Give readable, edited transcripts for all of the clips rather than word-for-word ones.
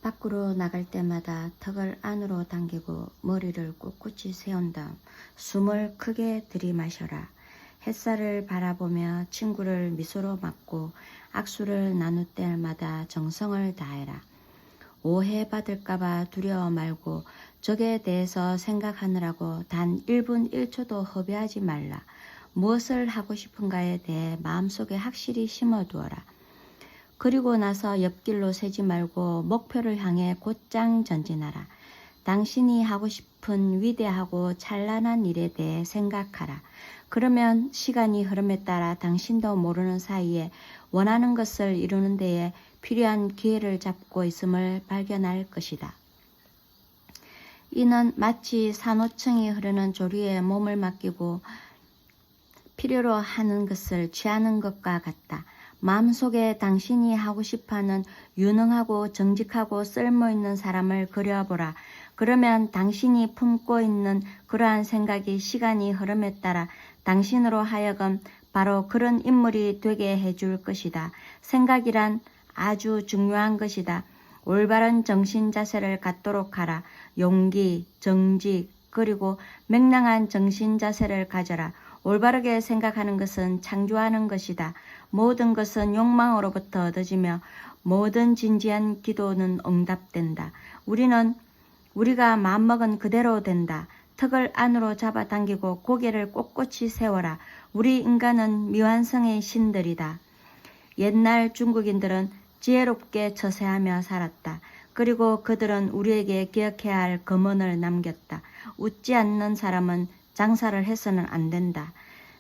밖으로 나갈 때마다 턱을 안으로 당기고 머리를 꿋꿋이 세운 다음 숨을 크게 들이마셔라. 햇살을 바라보며 친구를 미소로 맞고 악수를 나눌 때마다 정성을 다해라. 오해받을까봐 두려워 말고 적에 대해서 생각하느라고 단 1분 1초도 허비하지 말라. 무엇을 하고 싶은가에 대해 마음속에 확실히 심어두어라. 그리고 나서 옆길로 새지 말고 목표를 향해 곧장 전진하라. 당신이 하고 싶은 위대하고 찬란한 일에 대해 생각하라. 그러면 시간이 흐름에 따라 당신도 모르는 사이에 원하는 것을 이루는 데에 필요한 기회를 잡고 있음을 발견할 것이다. 이는 마치 산호청이 흐르는 조류에 몸을 맡기고 필요로 하는 것을 취하는 것과 같다. 마음속에 당신이 하고 싶어하는 유능하고 정직하고 쓸모있는 사람을 그려보라. 그러면 당신이 품고 있는 그러한 생각이 시간이 흐름에 따라 당신으로 하여금 바로 그런 인물이 되게 해줄 것이다. 생각이란 아주 중요한 것이다. 올바른 정신 자세를 갖도록 하라. 용기, 정직, 그리고 맹랑한 정신 자세를 가져라. 올바르게 생각하는 것은 창조하는 것이다. 모든 것은 욕망으로부터 얻어지며 모든 진지한 기도는 응답된다. 우리가 마음먹은 그대로 된다. 턱을 안으로 잡아당기고 고개를 꼿꼿이 세워라. 우리 인간은 미완성의 신들이다. 옛날 중국인들은 지혜롭게 처세하며 살았다. 그리고 그들은 우리에게 기억해야 할 검언을 남겼다. 웃지 않는 사람은 장사를 해서는 안 된다.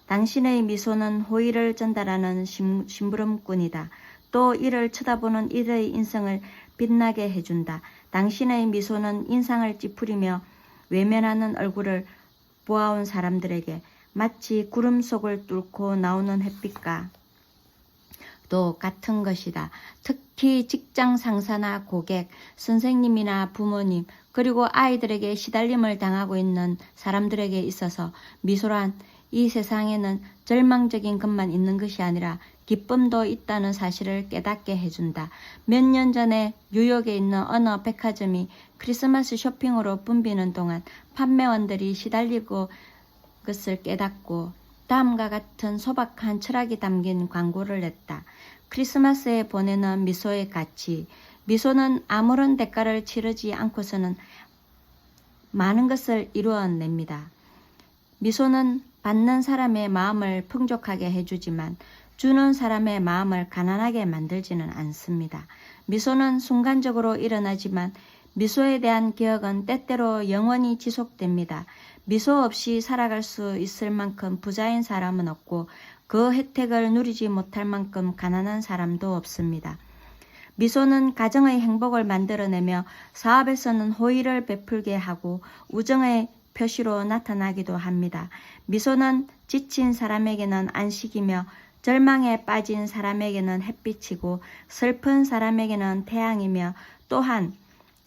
당신의 미소는 호의를 전달하는 심부름꾼이다. 또 이를 쳐다보는 이들의 인성을 빛나게 해준다. 당신의 미소는 인상을 찌푸리며 외면하는 얼굴을 보아온 사람들에게 마치 구름 속을 뚫고 나오는 햇빛과 또 같은 것이다. 특히 직장 상사나 고객, 선생님이나 부모님, 그리고 아이들에게 시달림을 당하고 있는 사람들에게 있어서 미소란 이 세상에는 절망적인 것만 있는 것이 아니라 기쁨도 있다는 사실을 깨닫게 해준다. 몇 년 전에 뉴욕에 있는 어느 백화점이 크리스마스 쇼핑으로 붐비는 동안 판매원들이 시달리고 것을 깨닫고 다음과 같은 소박한 철학이 담긴 광고를 냈다. 크리스마스에 보내는 미소의 가치. 미소는 아무런 대가를 치르지 않고서는 많은 것을 이루어냅니다. 미소는 받는 사람의 마음을 풍족하게 해주지만 주는 사람의 마음을 가난하게 만들지는 않습니다. 미소는 순간적으로 일어나지만 미소에 대한 기억은 때때로 영원히 지속됩니다. 미소 없이 살아갈 수 있을 만큼 부자인 사람은 없고 그 혜택을 누리지 못할 만큼 가난한 사람도 없습니다. 미소는 가정의 행복을 만들어내며 사업에서는 호의를 베풀게 하고 우정의 표시로 나타나기도 합니다. 미소는 지친 사람에게는 안식이며 절망에 빠진 사람에게는 햇빛이고 슬픈 사람에게는 태양이며 또한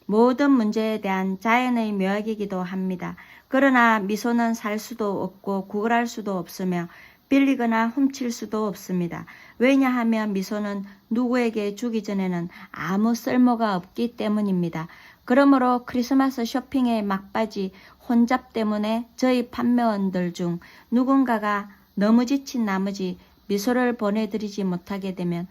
모든 문제에 대한 자연의 묘약이기도 합니다. 그러나 미소는 살 수도 없고 구걸할 수도 없으며 빌리거나 훔칠 수도 없습니다. 왜냐하면 미소는 누구에게 주기 전에는 아무 쓸모가 없기 때문입니다. 그러므로 크리스마스 쇼핑의 막바지 혼잡 때문에 저희 판매원들 중 누군가가 너무 지친 나머지 미소를 보내드리지 못하게 되면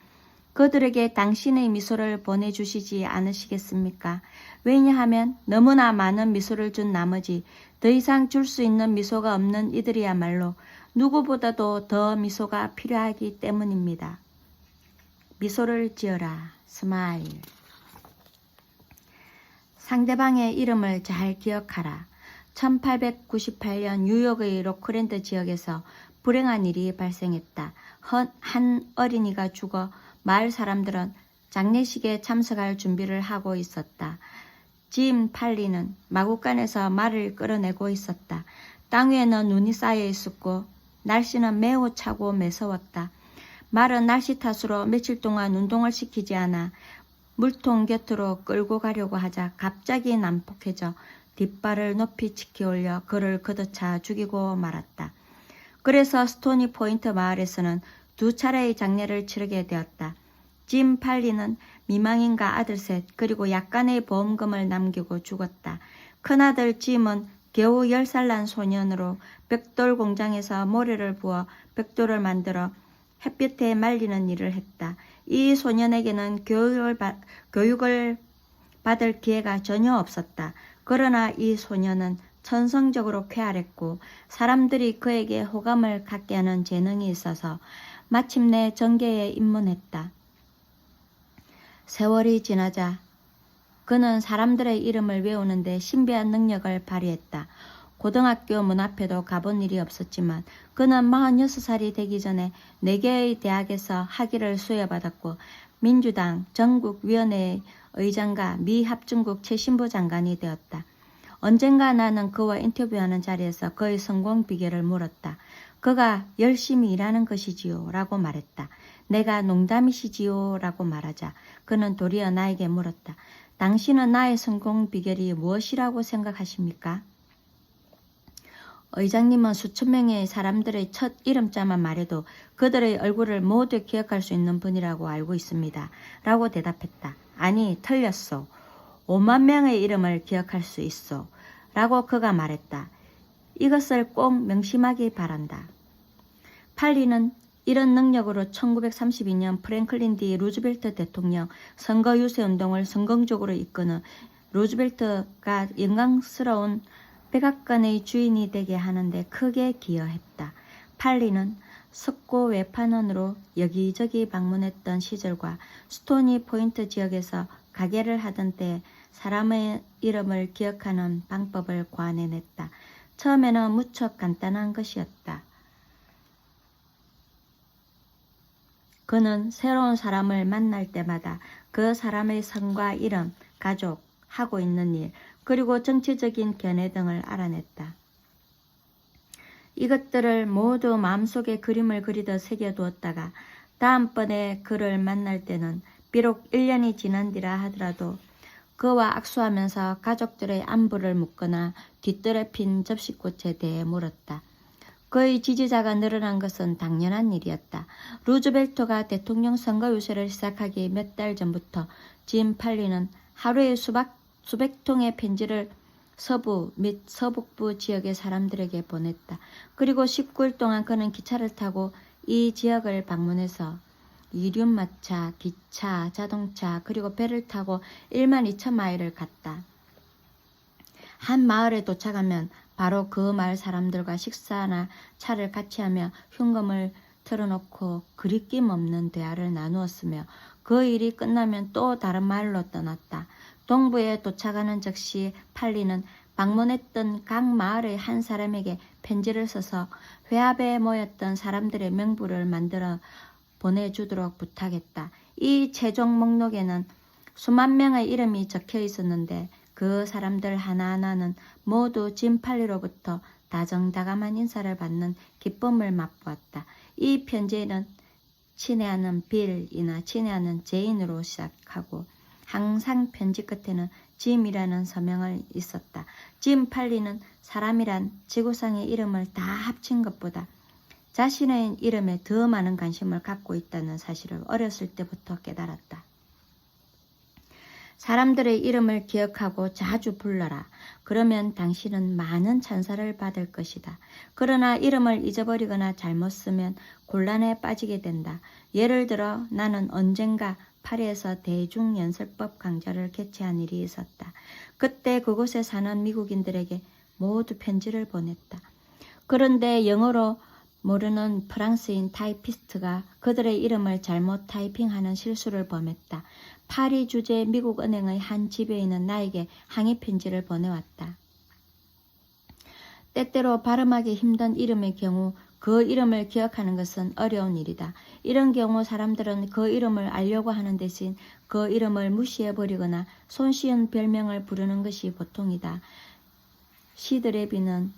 그들에게 당신의 미소를 보내주시지 않으시겠습니까? 왜냐하면 너무나 많은 미소를 준 나머지 더 이상 줄 수 있는 미소가 없는 이들이야말로 누구보다도 더 미소가 필요하기 때문입니다. 미소를 지어라. 스마일. 상대방의 이름을 잘 기억하라. 1898년 뉴욕의 로클랜드 지역에서 불행한 일이 발생했다. 한 어린이가 죽어 마을 사람들은 장례식에 참석할 준비를 하고 있었다. 짐 팔리는 마구간에서 말을 끌어내고 있었다. 땅 위에는 눈이 쌓여 있었고 날씨는 매우 차고 매서웠다. 말은 날씨 탓으로 며칠 동안 운동을 시키지 않아 물통 곁으로 끌고 가려고 하자 갑자기 난폭해져 뒷발을 높이 치키 올려 그를 걷어차 죽이고 말았다. 그래서 스토니 포인트 마을에서는 2차례의 장례를 치르게 되었다. 짐 팔리는 미망인과 아들 셋 그리고 약간의 보험금을 남기고 죽었다. 큰아들 짐은 겨우 10살 난 소년으로 벽돌 공장에서 모래를 부어 벽돌을 만들어 햇볕에 말리는 일을 했다. 이 소년에게는 교육을 받을 기회가 전혀 없었다. 그러나 이 소년은 천성적으로 쾌활했고 사람들이 그에게 호감을 갖게 하는 재능이 있어서 마침내 정계에 입문했다. 세월이 지나자 그는 사람들의 이름을 외우는데 신비한 능력을 발휘했다. 고등학교 문 앞에도 가본 일이 없었지만 그는 46살이 되기 전에 4개의 대학에서 학위를 수여받았고 민주당 전국위원회의 의장과 미 합중국 최신부 장관이 되었다. 언젠가 나는 그와 인터뷰하는 자리에서 그의 성공 비결을 물었다. 그가 열심히 일하는 것이지요 라고 말했다. 내가 농담이시지요 라고 말하자 그는 도리어 나에게 물었다. 당신은 나의 성공 비결이 무엇이라고 생각하십니까? 의장님은 수천 명의 사람들의 첫 이름자만 말해도 그들의 얼굴을 모두 기억할 수 있는 분이라고 알고 있습니다. 라고 대답했다. 아니, 틀렸소. 5만 명의 이름을 기억할 수 있소. 라고 그가 말했다. 이것을 꼭 명심하기 바란다. 팔리는 이런 능력으로 1932년 프랭클린 D 루즈벨트 대통령 선거 유세 운동을 성공적으로 이끄는 루즈벨트가 영광스러운 백악관의 주인이 되게 하는데 크게 기여했다. 팔리는 석고 외판원으로 여기저기 방문했던 시절과 스토니 포인트 지역에서 가게를 하던 때 사람의 이름을 기억하는 방법을 관해냈다. 처음에는 무척 간단한 것이었다. 그는 새로운 사람을 만날 때마다 그 사람의 성과 이름, 가족, 하고 있는 일, 그리고 정치적인 견해 등을 알아냈다. 이것들을 모두 마음속에 그림을 그리듯 새겨두었다가 다음번에 그를 만날 때는 비록 1년이 지난 뒤라 하더라도 그와 악수하면서 가족들의 안부를 묻거나 뒤뜰에 핀 접시꽃에 대해 물었다. 그의 지지자가 늘어난 것은 당연한 일이었다. 루즈벨트가 대통령 선거 유세를 시작하기 몇 달 전부터 짐 팔리는 하루에 수백 통의 편지를 서부 및 서북부 지역의 사람들에게 보냈다. 그리고 19일 동안 그는 기차를 타고 이 지역을 방문해서 이륜마차, 기차, 자동차 그리고 배를 타고 12,000마일을 갔다. 한 마을에 도착하면 바로 그 마을 사람들과 식사나 차를 같이 하며 흉금을 틀어놓고 그리낌 없는 대화를 나누었으며 그 일이 끝나면 또 다른 마을로 떠났다. 동부에 도착하는 즉시 팔리는 방문했던 각 마을의 한 사람에게 편지를 써서 회합에 모였던 사람들의 명부를 만들어 보내주도록 부탁했다. 이 최종 목록에는 수만 명의 이름이 적혀 있었는데 그 사람들 하나하나는 모두 짐 팔리로부터 다정다감한 인사를 받는 기쁨을 맛보았다. 이 편지에는 친애하는 빌이나 친애하는 제인으로 시작하고 항상 편지 끝에는 짐이라는 서명을 있었다. 짐 팔리는 사람이란 지구상의 이름을 다 합친 것보다 자신의 이름에 더 많은 관심을 갖고 있다는 사실을 어렸을 때부터 깨달았다. 사람들의 이름을 기억하고 자주 불러라. 그러면 당신은 많은 찬사를 받을 것이다. 그러나 이름을 잊어버리거나 잘못 쓰면 곤란에 빠지게 된다. 예를 들어 나는 언젠가 파리에서 대중연설법 강좌를 개최한 일이 있었다. 그때 그곳에 사는 미국인들에게 모두 편지를 보냈다. 그런데 영어로 모르는 프랑스인 타이피스트가 그들의 이름을 잘못 타이핑하는 실수를 범했다. 파리 주재 미국은행의 한 지배인은 나에게 항의 편지를 보내왔다. 때때로 발음하기 힘든 이름의 경우 그 이름을 기억하는 것은 어려운 일이다. 이런 경우 사람들은 그 이름을 알려고 하는 대신 그 이름을 무시해버리거나 손쉬운 별명을 부르는 것이 보통이다. 시드레비는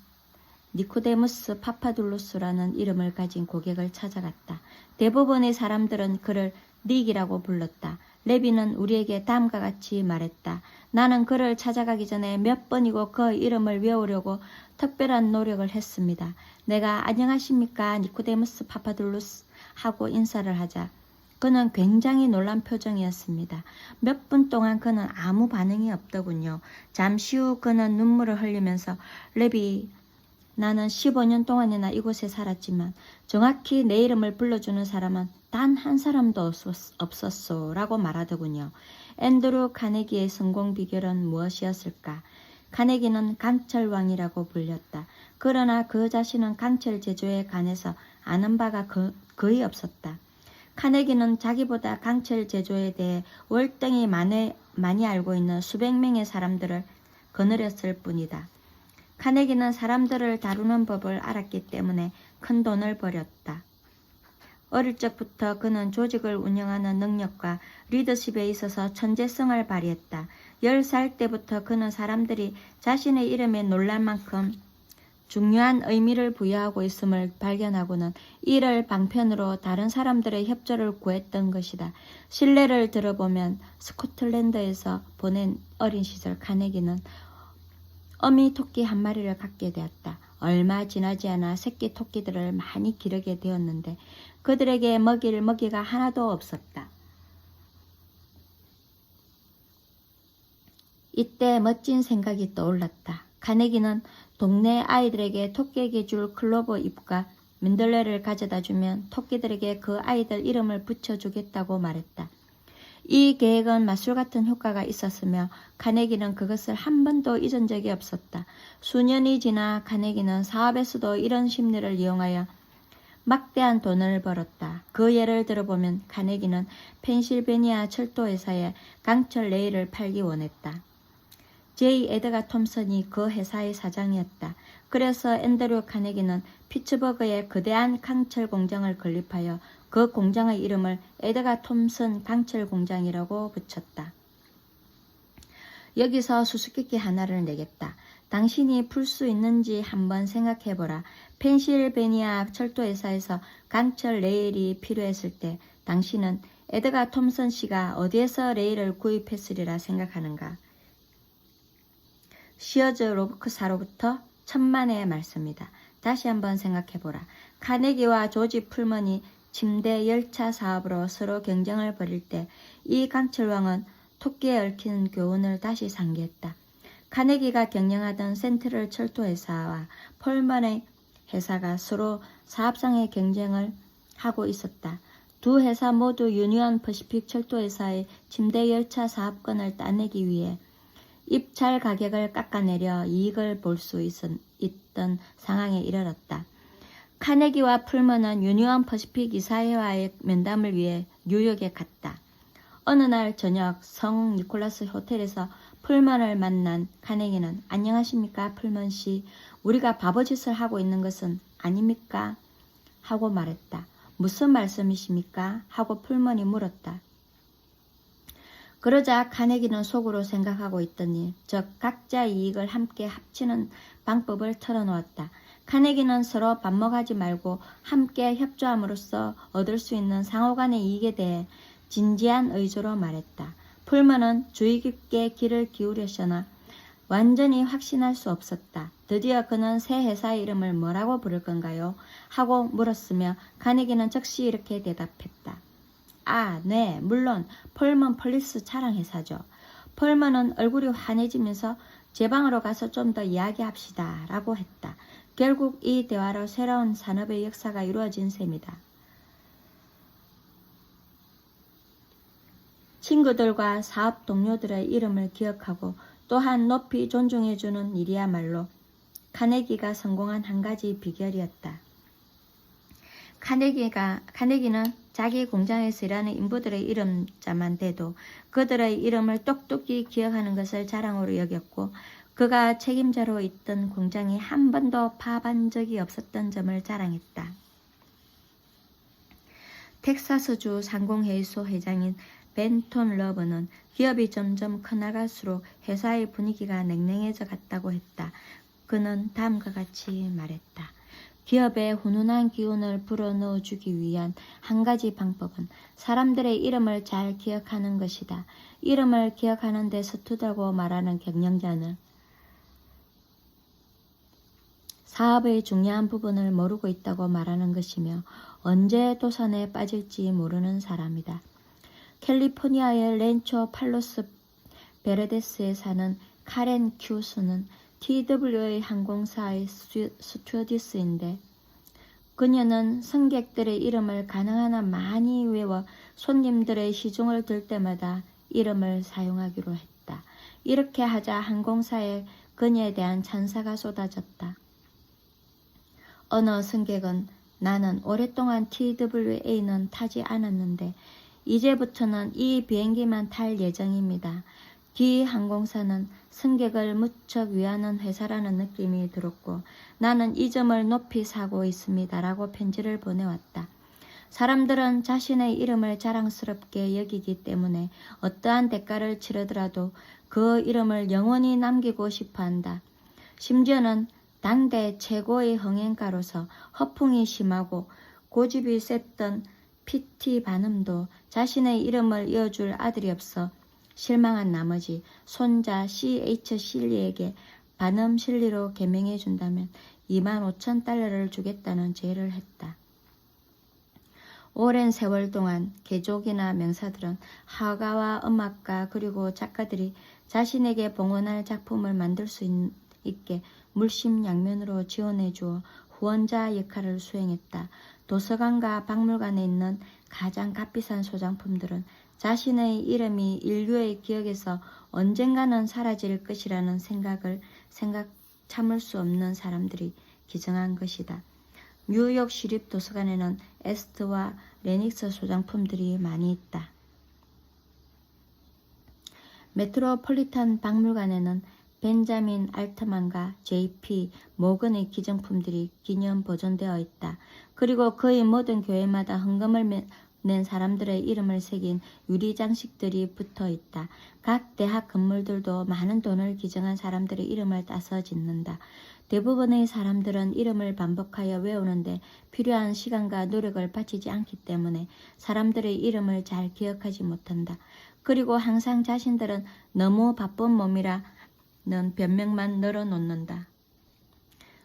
니코데무스 파파둘로스라는 이름을 가진 고객을 찾아갔다. 대부분의 사람들은 그를 닉이라고 불렀다. 레비는 우리에게 다음과 같이 말했다. 나는 그를 찾아가기 전에 몇 번이고 그 이름을 외우려고 특별한 노력을 했습니다. 내가 안녕하십니까 니코데무스 파파둘로스 하고 인사를 하자 그는 굉장히 놀란 표정이었습니다. 몇 분 동안 그는 아무 반응이 없더군요. 잠시 후 그는 눈물을 흘리면서 레비, 나는 15년 동안이나 이곳에 살았지만 정확히 내 이름을 불러주는 사람은 단 한 사람도 없었소 라고 말하더군요. 앤드루 카네기의 성공 비결은 무엇이었을까? 카네기는 강철왕이라고 불렸다. 그러나 그 자신은 강철 제조에 관해서 아는 바가 거의 없었다. 카네기는 자기보다 강철 제조에 대해 월등히 많이 알고 있는 수백 명의 사람들을 거느렸을 뿐이다. 카네기는 사람들을 다루는 법을 알았기 때문에 큰 돈을 벌였다. 어릴 적부터 그는 조직을 운영하는 능력과 리더십에 있어서 천재성을 발휘했다. 10살 때부터 그는 사람들이 자신의 이름에 놀랄 만큼 중요한 의미를 부여하고 있음을 발견하고는 이를 방편으로 다른 사람들의 협조를 구했던 것이다. 신뢰를 들어보면 스코틀랜드에서 보낸 어린 시절 카네기는 어미 토끼 한 마리를 갖게 되었다. 얼마 지나지 않아 새끼 토끼들을 많이 기르게 되었는데 그들에게 먹일 먹이가 하나도 없었다. 이때 멋진 생각이 떠올랐다. 카네기는 동네 아이들에게 토끼에게 줄 클로버 잎과 민들레를 가져다 주면 토끼들에게 그 아이들 이름을 붙여주겠다고 말했다. 이 계획은 마술 같은 효과가 있었으며 카네기는 그것을 한 번도 잊은 적이 없었다. 수년이 지나 카네기는 사업에서도 이런 심리를 이용하여 막대한 돈을 벌었다. 그 예를 들어보면 카네기는 펜실베니아 철도회사에 강철 레일을 팔기 원했다. J. 에드가 톰슨이 그 회사의 사장이었다. 그래서 앤드류 카네기는 피츠버그에 거대한 강철 공장을 건립하여 그 공장의 이름을 에드가 톰슨 강철 공장이라고 붙였다. 여기서 수수께끼 하나를 내겠다. 당신이 풀 수 있는지 한번 생각해보라. 펜실베니아 철도회사에서 강철 레일이 필요했을 때 당신은 에드가 톰슨 씨가 어디에서 레일을 구입했으리라 생각하는가? 시어즈 로브크사로부터 1000만의 말씀이다. 다시 한번 생각해보라. 카네기와 조지 풀먼이 침대 열차 사업으로 서로 경쟁을 벌일 때 이 강철왕은 토끼에 얽힌 교훈을 다시 상기했다. 카네기가 경영하던 센트럴 철도회사와 폴먼의 회사가 서로 사업상의 경쟁을 하고 있었다. 두 회사 모두 유니온 퍼시픽 철도회사의 침대 열차 사업권을 따내기 위해 입찰 가격을 깎아내려 이익을 볼 수 있던 상황에 이르렀다. 카네기와 풀먼은 유니온 퍼시픽 이사회와의 면담을 위해 뉴욕에 갔다. 어느 날 저녁 성 니콜라스 호텔에서 풀먼을 만난 카네기는 안녕하십니까 풀먼 씨, 우리가 바보짓을 하고 있는 것은 아닙니까? 하고 말했다. 무슨 말씀이십니까? 하고 풀먼이 물었다. 그러자 카네기는 속으로 생각하고 있더니 즉 각자 이익을 함께 합치는 방법을 털어놓았다. 카네기는 서로 반목하지 말고 함께 협조함으로써 얻을 수 있는 상호간의 이익에 대해 진지한 의조로 말했다. 풀먼은 주의 깊게 귀를 기울였으나 완전히 확신할 수 없었다. 드디어 그는 새 회사의 이름을 뭐라고 부를 건가요? 하고 물었으며 카네기는 즉시 이렇게 대답했다. 아, 네, 물론 폴먼 폴리스 차량회사죠. 폴먼은 얼굴이 환해지면서 제 방으로 가서 좀 더 이야기합시다 라고 했다. 결국 이 대화로 새로운 산업의 역사가 이루어진 셈이다. 친구들과 사업 동료들의 이름을 기억하고 또한 높이 존중해주는 일이야말로 카네기가 성공한 한 가지 비결이었다. 카네기는 자기 공장에서 일하는 인부들의 이름자만 돼도 그들의 이름을 똑똑히 기억하는 것을 자랑으로 여겼고 그가 책임자로 있던 공장이 한 번도 파업한 적이 없었던 점을 자랑했다. 텍사스주 상공회의소 회장인 벤톤 러브는 기업이 점점 커나갈수록 회사의 분위기가 냉랭해져 갔다고 했다. 그는 다음과 같이 말했다. 기업에 훈훈한 기운을 불어넣어주기 위한 한 가지 방법은 사람들의 이름을 잘 기억하는 것이다. 이름을 기억하는 데 서투다고 말하는 경영자는 사업의 중요한 부분을 모르고 있다고 말하는 것이며 언제 도산에 빠질지 모르는 사람이다. 캘리포니아의 렌초 팔로스 베르데스에 사는 카렌 큐스는 TWA 항공사의 스튜어디스인데 그녀는 승객들의 이름을 가능한 한 많이 외워 손님들의 시중을 들 때마다 이름을 사용하기로 했다. 이렇게 하자 항공사에 그녀에 대한 찬사가 쏟아졌다. 어느 승객은 나는 오랫동안 TWA는 타지 않았는데 이제부터는 이 비행기만 탈 예정입니다. D 항공사는 승객을 무척 위하는 회사라는 느낌이 들었고 나는 이 점을 높이 사고 있습니다. 라고 편지를 보내왔다. 사람들은 자신의 이름을 자랑스럽게 여기기 때문에 어떠한 대가를 치르더라도 그 이름을 영원히 남기고 싶어한다. 심지어는 당대 최고의 흥행가로서 허풍이 심하고 고집이 셌던 P.T. 바넘도 자신의 이름을 이어줄 아들이 없어 실망한 나머지 손자 C.H. 실리에게 바넘 실리로 개명해 준다면 25,000달러를 주겠다는 제의를 했다. 오랜 세월 동안 개족이나 명사들은 화가와 음악가 그리고 작가들이 자신에게 봉헌할 작품을 만들 수 있게 물심양면으로 지원해 주어 후원자 역할을 수행했다. 도서관과 박물관에 있는 가장 값비싼 소장품들은 자신의 이름이 인류의 기억에서 언젠가는 사라질 것이라는 참을 수 없는 사람들이 기증한 것이다. 뉴욕 시립 도서관에는 에스트와 레닉스 소장품들이 많이 있다. 메트로폴리탄 박물관에는 벤자민 알트만과 J.P. 모건의 기증품들이 기념 보존되어 있다. 그리고 거의 모든 교회마다 헌금을 낸 사람들의 이름을 새긴 유리 장식들이 붙어 있다. 각 대학 건물들도 많은 돈을 기증한 사람들의 이름을 따서 짓는다. 대부분의 사람들은 이름을 반복하여 외우는데 필요한 시간과 노력을 바치지 않기 때문에 사람들의 이름을 잘 기억하지 못한다. 그리고 항상 자신들은 너무 바쁜 몸이라는 변명만 늘어놓는다.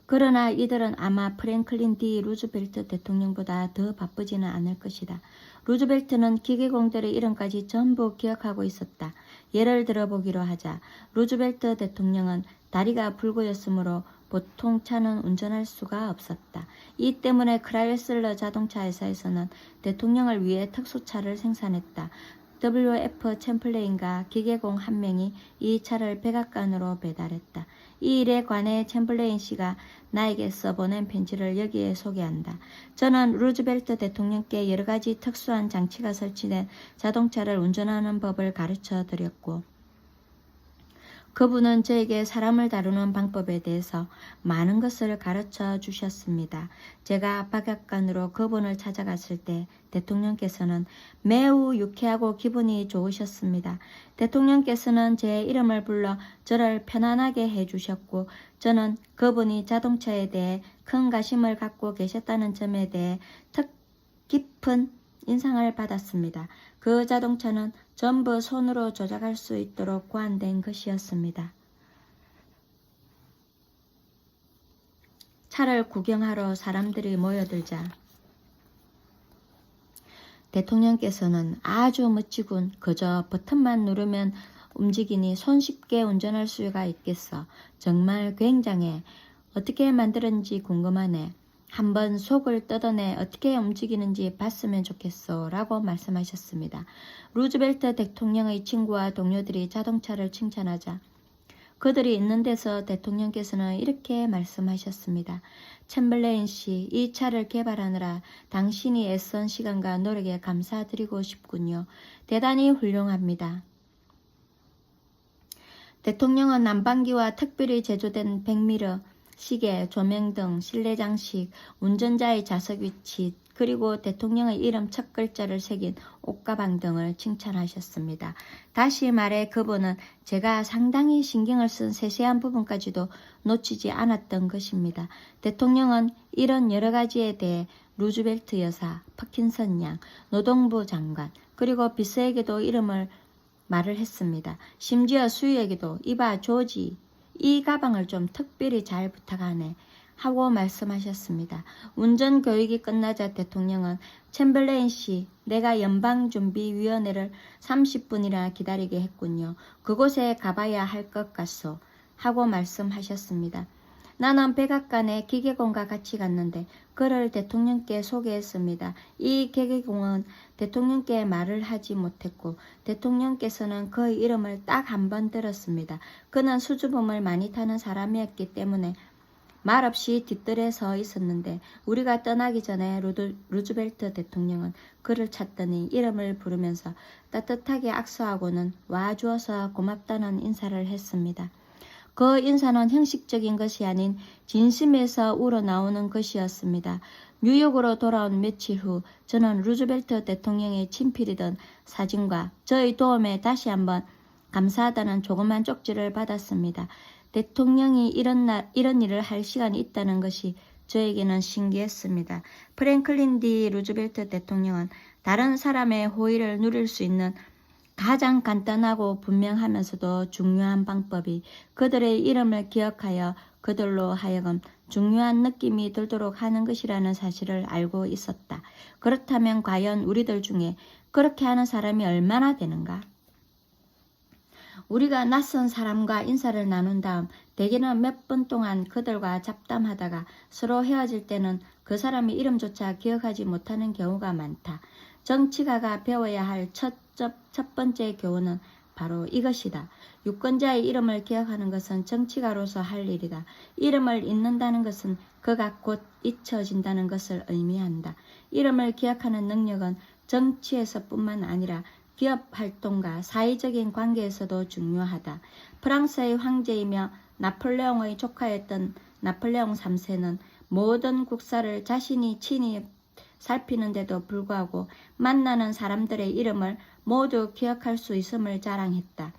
그러나 이들은 아마 프랭클린 D. 루즈벨트 대통령보다 더 바쁘지는 않을 것이다. 루즈벨트는 기계공들의 이름까지 전부 기억하고 있었다. 예를 들어보기로 하자 루즈벨트 대통령은 다리가 불구였으므로 보통 차는 운전할 수가 없었다. 이 때문에 크라이슬러 자동차 회사에서는 대통령을 위해 특수차를 생산했다. W.F. 챔플레인과 기계공 한 명이 이 차를 백악관으로 배달했다. 이 일에 관해 챔플레인 씨가 나에게 써보낸 편지를 여기에 소개한다. 저는 루즈벨트 대통령께 여러 가지 특수한 장치가 설치된 자동차를 운전하는 법을 가르쳐 드렸고 그분은 저에게 사람을 다루는 방법에 대해서 많은 것을 가르쳐 주셨습니다. 제가 백악관으로 그분을 찾아갔을 때 대통령께서는 매우 유쾌하고 기분이 좋으셨습니다. 대통령께서는 제 이름을 불러 저를 편안하게 해주셨고 저는 그분이 자동차에 대해 큰 관심을 갖고 계셨다는 점에 대해 깊은 인상을 받았습니다. 그 자동차는 전부 손으로 조작할 수 있도록 고안된 것이었습니다. 차를 구경하러 사람들이 모여들자 대통령께서는 아주 멋지군. 그저 버튼만 누르면 움직이니 손쉽게 운전할 수가 있겠어. 정말 굉장해. 어떻게 만들었는지 궁금하네. 한번 속을 뜯어내 어떻게 움직이는지 봤으면 좋겠어 라고 말씀하셨습니다. 루즈벨트 대통령의 친구와 동료들이 자동차를 칭찬하자 그들이 있는 데서 대통령께서는 이렇게 말씀하셨습니다. 챔berlain 씨, 이 차를 개발하느라 당신이 애쓴 시간과 노력에 감사드리고 싶군요. 대단히 훌륭합니다. 대통령은 난방기와 특별히 제조된 백미러, 시계, 조명 등 실내 장식, 운전자의 좌석 위치, 그리고 대통령의 이름 첫 글자를 새긴 옷가방 등을 칭찬하셨습니다. 다시 말해 그분은 제가 상당히 신경을 쓴 세세한 부분까지도 놓치지 않았던 것입니다. 대통령은 이런 여러 가지에 대해 루즈벨트 여사, 퍼킨슨 양, 노동부 장관, 그리고 비서에게도 이름을 말을 했습니다. 심지어 수유에게도 이봐 조지, 이 가방을 좀 특별히 잘 부탁하네. 하고 말씀하셨습니다. 운전 교육이 끝나자 대통령은 챔ber레인 씨, 내가 연방준비위원회를 30분이나 기다리게 했군요. 그곳에 가봐야 할 것 같소. 하고 말씀하셨습니다. 나는 백악관의 기계공과 같이 갔는데 그를 대통령께 소개했습니다. 이 기계공은 대통령께 말을 하지 못했고 대통령께서는 그의 이름을 딱 한 번 들었습니다. 그는 수줍음을 많이 타는 사람이었기 때문에 말없이 뒷뜰에 서 있었는데 우리가 떠나기 전에 루즈벨트 대통령은 그를 찾더니 이름을 부르면서 따뜻하게 악수하고는 와주어서 고맙다는 인사를 했습니다. 그 인사는 형식적인 것이 아닌 진심에서 우러나오는 것이었습니다. 뉴욕으로 돌아온 며칠 후 저는 루즈벨트 대통령의 친필이던 사진과 저의 도움에 다시 한번 감사하다는 조그만 쪽지를 받았습니다. 대통령이 이런 일을 할 시간이 있다는 것이 저에게는 신기했습니다. 프랭클린 D. 루즈벨트 대통령은 다른 사람의 호의를 누릴 수 있는 가장 간단하고 분명하면서도 중요한 방법이 그들의 이름을 기억하여 그들로 하여금 중요한 느낌이 들도록 하는 것이라는 사실을 알고 있었다. 그렇다면 과연 우리들 중에 그렇게 하는 사람이 얼마나 되는가? 우리가 낯선 사람과 인사를 나눈 다음 대개는 몇 분 동안 그들과 잡담하다가 서로 헤어질 때는 그 사람의 이름조차 기억하지 못하는 경우가 많다. 정치가가 배워야 할 첫 번째 교훈은 바로 이것이다. 유권자의 이름을 기억하는 것은 정치가로서 할 일이다. 이름을 잊는다는 것은 그가 곧 잊혀진다는 것을 의미한다. 이름을 기억하는 능력은 정치에서뿐만 아니라 기업 활동과 사회적인 관계에서도 중요하다. 프랑스의 황제이며 나폴레옹의 조카였던 나폴레옹 3세는 모든 국사를 자신이 친히 살피는데도 불구하고 만나는 사람들의 이름을 모두 기억할 수 있음을 자랑했다.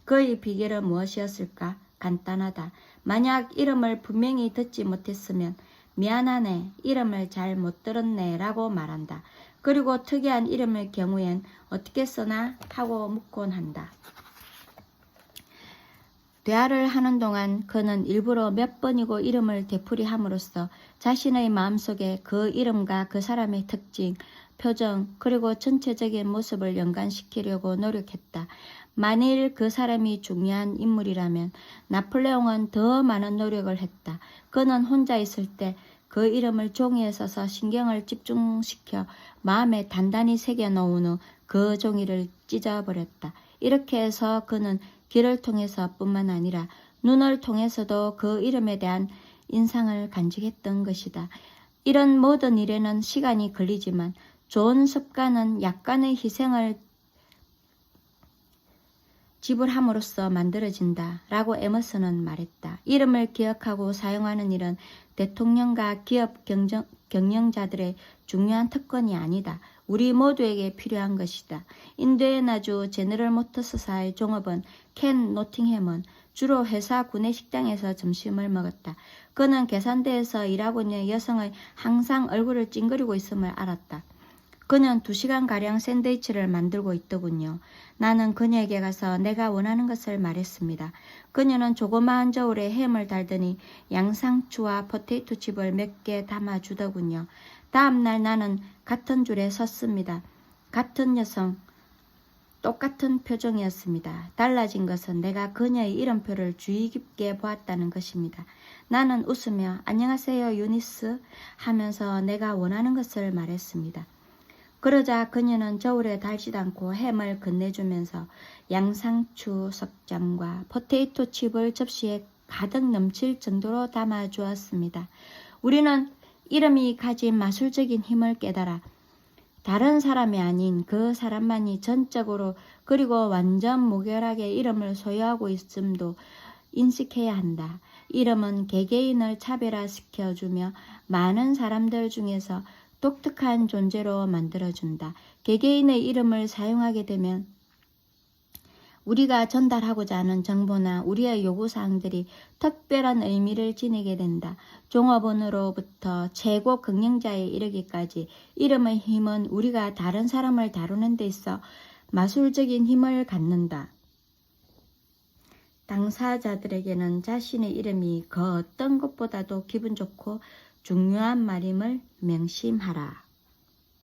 그의 비결은 무엇이었을까? 간단하다. 만약 이름을 분명히 듣지 못했으면 미안하네, 이름을 잘 못 들었네 라고 말한다. 그리고 특이한 이름의 경우엔 어떻게 써나 하고 묻곤 한다. 대화를 하는 동안 그는 일부러 몇 번이고 이름을 되풀이함으로써 자신의 마음속에 그 이름과 그 사람의 특징, 표정, 그리고 전체적인 모습을 연관시키려고 노력했다. 만일 그 사람이 중요한 인물이라면 나폴레옹은 더 많은 노력을 했다. 그는 혼자 있을 때 그 이름을 종이에 써서 신경을 집중시켜 마음에 단단히 새겨 놓은 후 그 종이를 찢어버렸다. 이렇게 해서 그는 귀를 통해서 뿐만 아니라 눈을 통해서도 그 이름에 대한 인상을 간직했던 것이다. 이런 모든 일에는 시간이 걸리지만 좋은 습관은 약간의 희생을 지불함으로써 만들어진다 라고 에머슨은 말했다. 이름을 기억하고 사용하는 일은 대통령과 기업 경영자들의 중요한 특권이 아니다. 우리 모두에게 필요한 것이다. 인디애나주 제너럴 모터스사의 종업원 켄 노팅햄은 주로 회사 구내식당에서 점심을 먹었다. 그는 계산대에서 일하고 있는 여성의 항상 얼굴을 찡그리고 있음을 알았다. 그는 2시간가량 샌드위치를 만들고 있더군요. 나는 그녀에게 가서 내가 원하는 것을 말했습니다. 그녀는 조그마한 저울에 햄을 달더니 양상추와 포테이토 칩을 몇 개 담아주더군요. 다음날 나는 같은 줄에 섰습니다. 같은 여성, 똑같은 표정이었습니다. 달라진 것은 내가 그녀의 이름표를 주의 깊게 보았다는 것입니다. 나는 웃으며 안녕하세요 유니스 하면서 내가 원하는 것을 말했습니다. 그러자 그녀는 저울에 달지도 않고 햄을 건네주면서 양상추 석장과 포테이토 칩을 접시에 가득 넘칠 정도로 담아주었습니다. 우리는 이름이 가진 마술적인 힘을 깨달아 다른 사람이 아닌 그 사람만이 전적으로 그리고 완전 무결하게 이름을 소유하고 있음도 인식해야 한다. 이름은 개개인을 차별화시켜주며 많은 사람들 중에서 독특한 존재로 만들어준다. 개개인의 이름을 사용하게 되면 우리가 전달하고자 하는 정보나 우리의 요구사항들이 특별한 의미를 지니게 된다. 종업원으로부터 최고 경영자에 이르기까지 이름의 힘은 우리가 다른 사람을 다루는 데 있어 마술적인 힘을 갖는다. 당사자들에게는 자신의 이름이 그 어떤 것보다도 기분 좋고 중요한 말임을 명심하라.